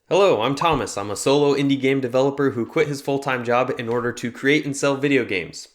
Hello, I'm Thomas. I'm a solo indie game developer who quit his full-time job in order to create and sell video games.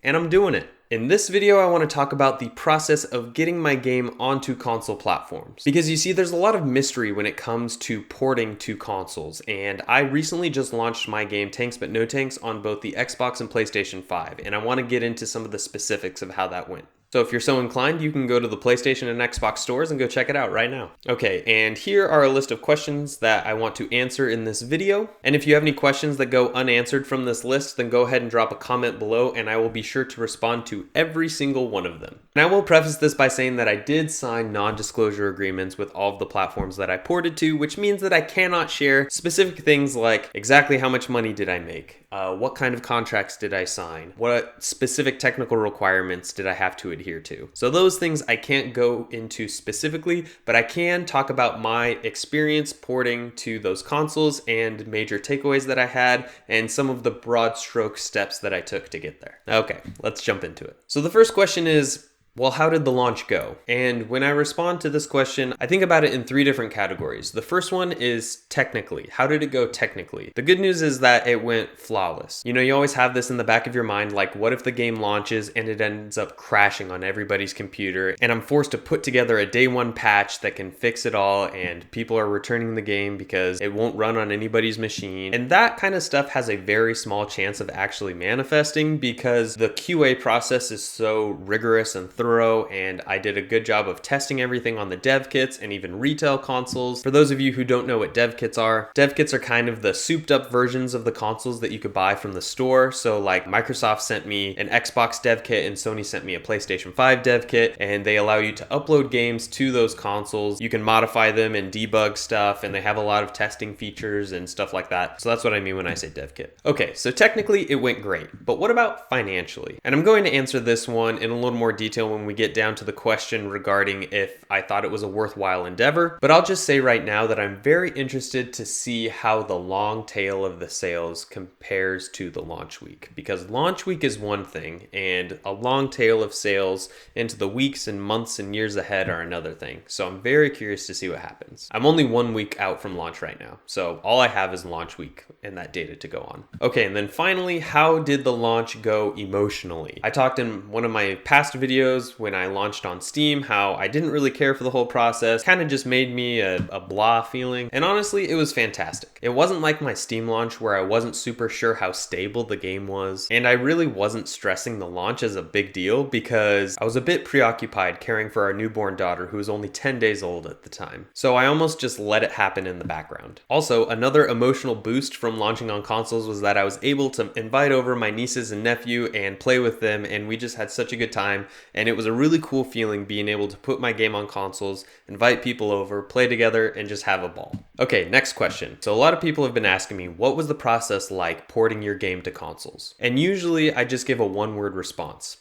And I'm doing it. In this video, I want to talk about the process of getting my game onto console platforms. Because you see, there's a lot of mystery when it comes to porting to consoles, and I recently just launched my game Tanks But No Tanks on both the Xbox and PlayStation 5, and I want to get into some of the specifics of how that went. So if you're so inclined, you can go to the PlayStation and Xbox stores and go check it out right now. Okay, and here are a list of questions that I want to answer in this video. And if you have any questions that go unanswered from this list, then go ahead and drop a comment below and I will be sure to respond to every single one of them. And I will preface this by saying that I did sign non-disclosure agreements with all of the platforms that I ported to, which means that I cannot share specific things like exactly how much money did I make? What kind of contracts did I sign? What specific technical requirements did I have to adhere to? So those things I can't go into specifically, but I can talk about my experience porting to those consoles and major takeaways that I had and some of the broad stroke steps that I took to get there. Okay, let's jump into it. So the first question is, well, how did the launch go? And when I respond to this question, I think about it in three different categories. The first one is technically. How did it go technically? The good news is that it went flawless. You know, you always have this in the back of your mind, like what if the game launches and it ends up crashing on everybody's computer and I'm forced to put together a day one patch that can fix it all and people are returning the game because it won't run on anybody's machine. And that kind of stuff has a very small chance of actually manifesting because the QA process is so rigorous and thorough, and I did a good job of testing everything on the dev kits and even retail consoles. For those of you who don't know what dev kits are kind of the souped up versions of the consoles that you could buy from the store. So like Microsoft sent me an Xbox dev kit and Sony sent me a PlayStation 5 dev kit, and they allow you to upload games to those consoles. You can modify them and debug stuff, and they have a lot of testing features and stuff like that. So that's what I mean when I say dev kit. Okay, so technically it went great, but what about financially? And I'm going to answer this one in a little more detail when we get down to the question regarding if I thought it was a worthwhile endeavor. But I'll just say right now that I'm very interested to see how the long tail of the sales compares to the launch week, because launch week is one thing and a long tail of sales into the weeks and months and years ahead are another thing. So I'm very curious to see what happens. I'm only 1 week out from launch right now, so all I have is launch week and that data to go on. Okay, and then finally, how did the launch go emotionally? I talked in one of my past videos when I launched on Steam how I didn't really care for the whole process, kind of just made me a blah feeling, and honestly it was fantastic. It wasn't like my Steam launch where I wasn't super sure how stable the game was, and I really wasn't stressing the launch as a big deal because I was a bit preoccupied caring for our newborn daughter who was only 10 days old at the time. So I almost just let it happen in the background. Also, another emotional boost from launching on consoles was that I was able to invite over my nieces and nephew and play with them, and we just had such a good time, and it was a really cool feeling being able to put my game on consoles, invite people over, play together, and just have a ball. Okay, next question. So a lot of people have been asking me, what was the process like porting your game to consoles? And usually I just give a one-word response: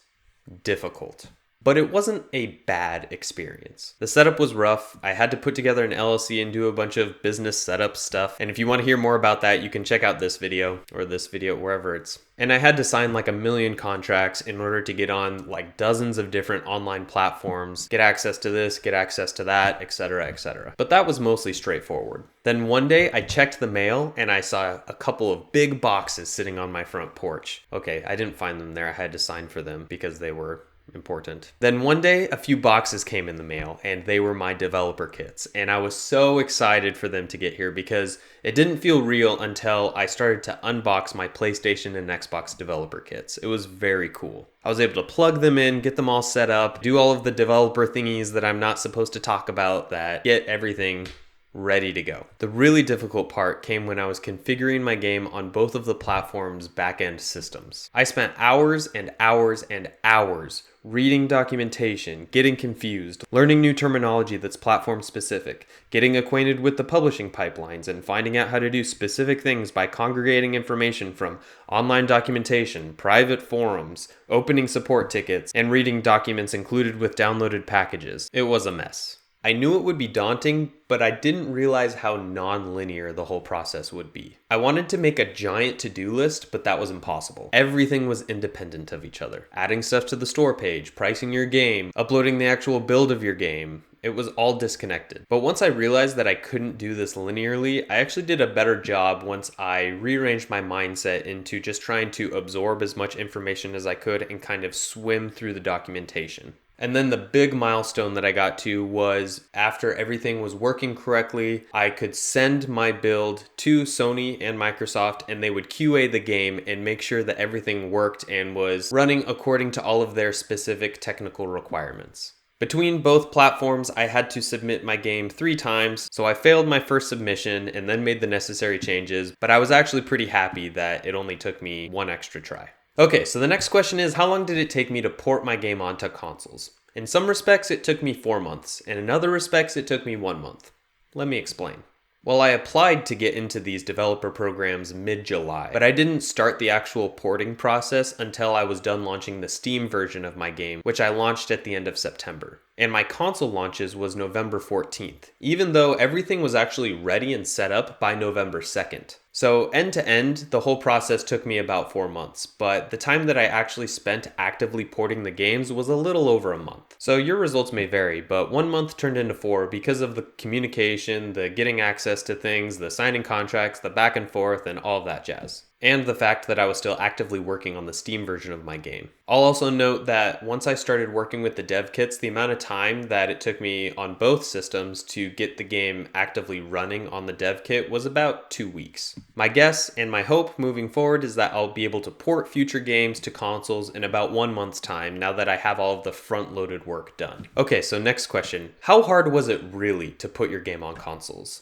difficult. But it wasn't a bad experience. The setup was rough. I had to put together an LLC and do a bunch of business setup stuff. And if you want to hear more about that, you can check out this video or this video wherever it's. And I had to sign like 1 million contracts in order to get on like dozens of different online platforms, get access to this, get access to that, etc., etc. But that was mostly straightforward. Then one day I checked the mail and I saw a couple of big boxes sitting on my front porch. Okay, I didn't find them there. I had to sign for them because they were important. Then one day a few boxes came in the mail and they were my developer kits, and I was so excited for them to get here because it didn't feel real until I started to unbox my PlayStation and Xbox developer kits. It was very cool. I was able to plug them in, get them all set up, do all of the developer thingies that I'm not supposed to talk about, that get everything ready to go. The really difficult part came when I was configuring my game on both of the platform's back-end systems. I spent hours and hours and hours reading documentation, getting confused, learning new terminology that's platform specific, getting acquainted with the publishing pipelines, and finding out how to do specific things by congregating information from online documentation, private forums, opening support tickets, and reading documents included with downloaded packages. It was a mess. I knew it would be daunting, but I didn't realize how non-linear the whole process would be. I wanted to make a giant to-do list, but that was impossible. Everything was independent of each other. Adding stuff to the store page, pricing your game, uploading the actual build of your game, It was all disconnected. But once I realized that I couldn't do this linearly, I actually did a better job once I rearranged my mindset into just trying to absorb as much information as I could and kind of swim through the documentation. And then the big milestone that I got to was after everything was working correctly, I could send my build to Sony and Microsoft and they would QA the game and make sure that everything worked and was running according to all of their specific technical requirements. Between both platforms, I had to submit my game 3 times, so I failed my first submission and then made the necessary changes, but I was actually pretty happy that it only took me 1 extra try. Okay, so the next question is, how long did it take me to port my game onto consoles? In some respects, it took me 4 months, and in other respects, it took me 1 month. Let me explain. Well, I applied to get into these developer programs mid-July, but I didn't start the actual porting process until I was done launching the Steam version of my game, which I launched at the end of September. And my console launches was November 14th, even though everything was actually ready and set up by November 2nd. So end to end, the whole process took me about 4 months, but the time that I actually spent actively porting the games was a little over a month. So your results may vary, but 1 month turned into 4 because of the communication, the getting access to things, the signing contracts, the back and forth, and all of that jazz. And the fact that I was still actively working on the Steam version of my game. I'll also note that once I started working with the dev kits, the amount of time that it took me on both systems to get the game actively running on the dev kit was about 2 weeks. My guess and my hope moving forward is that I'll be able to port future games to consoles in about 1 month's time now that I have all of the front-loaded work done. Okay, so next question. How hard was it really to put your game on consoles?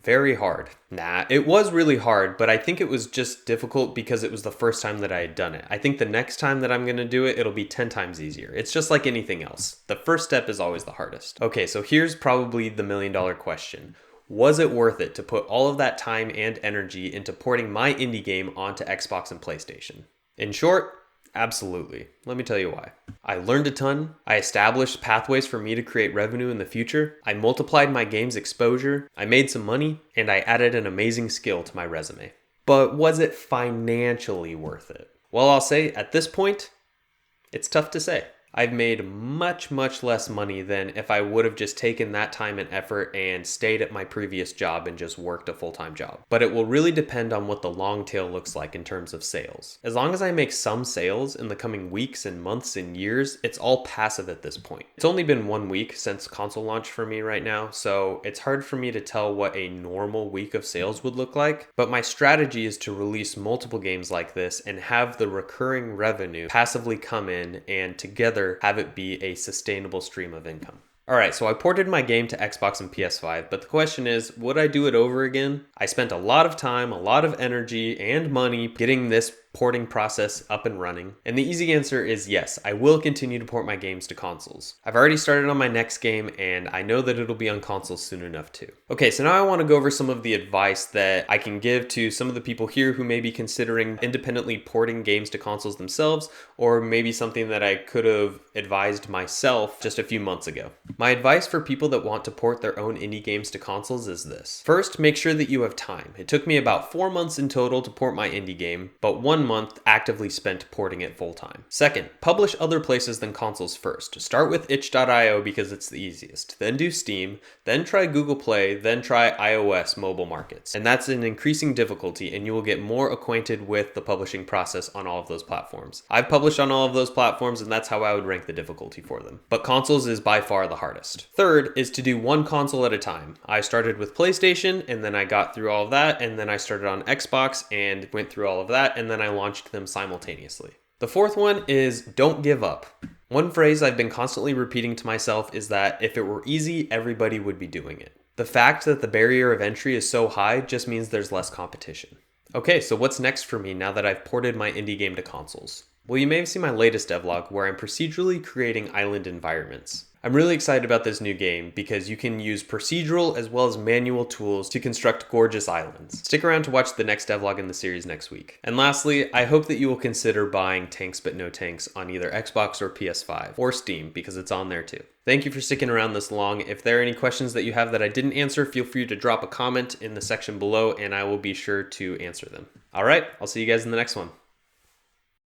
Very hard. Nah, it was really hard, but I think it was just difficult because it was the first time that I had done it. I think the next time that I'm gonna do it, it'll be 10 times easier. It's just like anything else. The first step is always the hardest. Okay, so here's probably the $1,000,000 question. Was it worth it to put all of that time and energy into porting my indie game onto Xbox and PlayStation? In short, absolutely. Let me tell you why. I learned a ton, I established pathways for me to create revenue in the future, I multiplied my game's exposure, I made some money, and I added an amazing skill to my resume. But was it financially worth it? Well, I'll say at this point, it's tough to say. I've made much less money than if I would have just taken that time and effort and stayed at my previous job and just worked a full-time job. But it will really depend on what the long tail looks like in terms of sales. As long as I make some sales in the coming weeks and months and years, it's all passive at this point. It's only been 1 week since console launch for me right now, so it's hard for me to tell what a normal week of sales would look like. But my strategy is to release multiple games like this and have the recurring revenue passively come in and together have it be a sustainable stream of income. Alright, so I ported my game to Xbox and PS5, but the question is, would I do it over again? I spent a lot of time, a lot of energy, and money getting this porting process up and running. And the easy answer is yes, I will continue to port my games to consoles. I've already started on my next game, and I know that it'll be on consoles soon enough too. Okay, so now I want to go over some of the advice that I can give to some of the people here who may be considering independently porting games to consoles themselves, or maybe something that I could have advised myself just a few months ago. My advice for people that want to port their own indie games to consoles is this. First, make sure that you have time. It took me about 4 months in total to port my indie game, but 1 month actively spent porting it full time. Second, publish other places than consoles first. Start with itch.io because it's the easiest. Then do Steam, then try Google Play, then try iOS mobile markets. And that's an increasing difficulty, and you will get more acquainted with the publishing process on all of those platforms. I've published on all of those platforms, and that's how I would rank the difficulty for them. But consoles is by far the hardest. Third is to do one console at a time. I started with PlayStation, and then I got through all of that, and then I started on Xbox and went through all of that, and then I launched them simultaneously. The fourth one is don't give up. One phrase I've been constantly repeating to myself is that if it were easy, everybody would be doing it. The fact that the barrier of entry is so high just means there's less competition. Okay, so what's next for me now that I've ported my indie game to consoles? Well, you may have seen my latest devlog where I'm procedurally creating island environments. I'm really excited about this new game because you can use procedural as well as manual tools to construct gorgeous islands. Stick around to watch the next devlog in the series next week. And lastly, I hope that you will consider buying Tanks But No Tanks on either Xbox or PS5 or Steam because it's on there too. Thank you for sticking around this long. If there are any questions that you have that I didn't answer, feel free to drop a comment in the section below and I will be sure to answer them. All right, I'll see you guys in the next one.